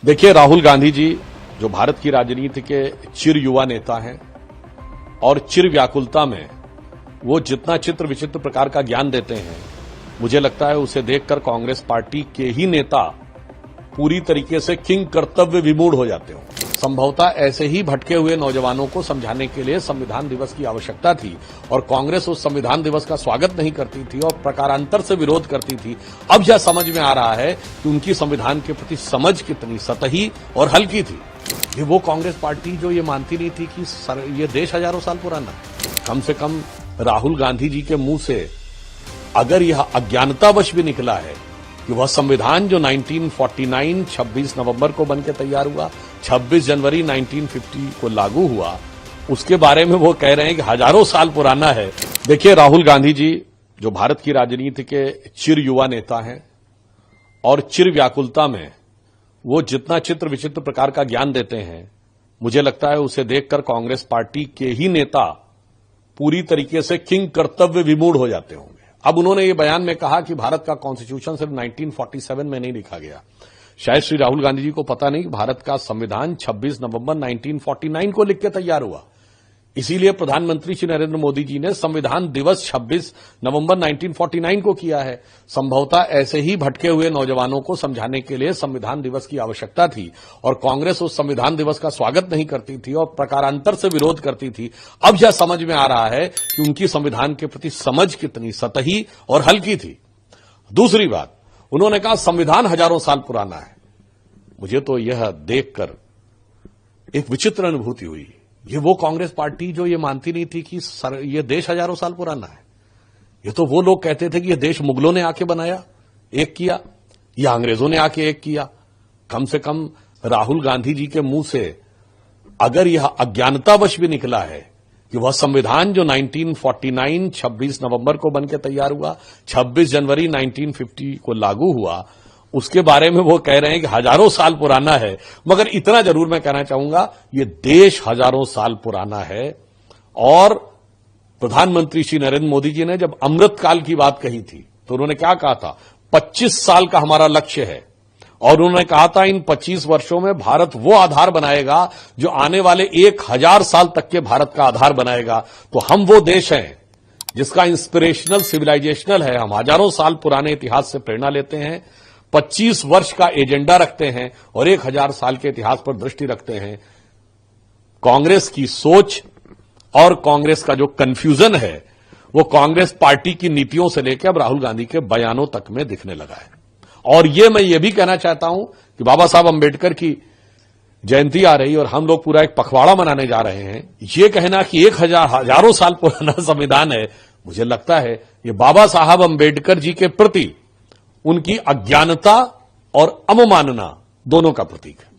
देखिए, राहुल गांधी जी जो भारत की राजनीति के चिर युवा नेता हैं और चिर व्याकुलता में वो जितना चित्र विचित्र प्रकार का ज्ञान देते हैं, मुझे लगता है उसे देखकर कांग्रेस पार्टी के ही नेता पूरी तरीके से किंग कर्तव्य विमूढ़ हो जाते हो। संभवतः ऐसे ही भटके हुए नौजवानों को समझाने के लिए संविधान दिवस की आवश्यकता थी और कांग्रेस उस संविधान दिवस का स्वागत नहीं करती थी और प्रकारांतर से विरोध करती थी। अब यह समझ में आ रहा है कि उनकी संविधान के प्रति समझ कितनी सतही और हल्की थी। ये वो कांग्रेस पार्टी जो ये मानती नहीं थी कि ये देश हजारों साल पुराना है। कम से कम राहुल गांधी जी के मुंह से अगर यह अज्ञानतावश भी निकला है कि वह संविधान जो 1949 26 नवंबर को बनकर तैयार हुआ, 26 जनवरी 1950 को लागू हुआ, उसके बारे में वो कह रहे हैं कि हजारों साल पुराना है। देखिए, राहुल गांधी जी जो भारत की राजनीति के चिर युवा नेता हैं और चिर व्याकुलता में वो जितना चित्र विचित्र प्रकार का ज्ञान देते हैं, मुझे लगता है उसे देखकर कांग्रेस पार्टी के ही नेता पूरी तरीके से किंग कर्तव्य विमूढ़ हो जाते होंगे। अब उन्होंने ये बयान में कहा कि भारत का कॉन्स्टिट्यूशन सिर्फ 1947 में नहीं लिखा गया। शायद श्री राहुल गांधी जी को पता नहीं कि भारत का संविधान 26 नवंबर 1949 को लिख के तैयार हुआ। इसीलिए प्रधानमंत्री श्री नरेंद्र मोदी जी ने संविधान दिवस 26 नवंबर 1949 को किया है। संभवतः ऐसे ही भटके हुए नौजवानों को समझाने के लिए संविधान दिवस की आवश्यकता थी और कांग्रेस उस संविधान दिवस का स्वागत नहीं करती थी और प्रकारांतर से विरोध करती थी। अब यह समझ में आ रहा है कि उनकी संविधान के प्रति समझ कितनी सतही और हल्की थी। दूसरी बात, उन्होंने कहा संविधान हजारों साल पुराना है। मुझे तो यह देखकर एक विचित्र अनुभूति हुई। ये वो कांग्रेस पार्टी जो ये मानती नहीं थी कि ये देश हजारों साल पुराना है। ये तो वो लोग कहते थे कि ये देश मुगलों ने आके बनाया, एक किया, या अंग्रेजों ने आके एक किया। कम से कम राहुल गांधी जी के मुंह से अगर यह अज्ञानतावश भी निकला है कि वह संविधान जो 1949 26 नवंबर को बनकर तैयार हुआ, 26 जनवरी 1950 को लागू हुआ, उसके बारे में वो कह रहे हैं कि हजारों साल पुराना है। मगर इतना जरूर मैं कहना चाहूंगा, ये देश हजारों साल पुराना है। और प्रधानमंत्री श्री नरेंद्र मोदी जी ने जब अमृतकाल की बात कही थी तो उन्होंने क्या कहा था, 25 साल का हमारा लक्ष्य है। और उन्होंने कहा था इन 25 वर्षों में भारत वो आधार बनाएगा जो आने वाले 1000 साल तक के भारत का आधार बनाएगा। तो हम वो देश हैं जिसका इंस्पिरेशनल सिविलाइजेशनल है। हम हजारों साल पुराने इतिहास से प्रेरणा लेते हैं, 25 वर्ष का एजेंडा रखते हैं और 1000 साल के इतिहास पर दृष्टि रखते हैं। कांग्रेस की सोच और कांग्रेस का जो कंफ्यूजन है वो कांग्रेस पार्टी की नीतियों से लेकर अब राहुल गांधी के बयानों तक में दिखने लगा है। और ये मैं ये भी कहना चाहता हूं कि बाबा साहब अंबेडकर की जयंती आ रही और हम लोग पूरा एक पखवाड़ा मनाने जा रहे हैं। ये कहना कि हजारों साल पुराना संविधान है, मुझे लगता है ये बाबा साहब अंबेडकर जी के प्रति उनकी अज्ञानता और अवमानना दोनों का प्रतीक है।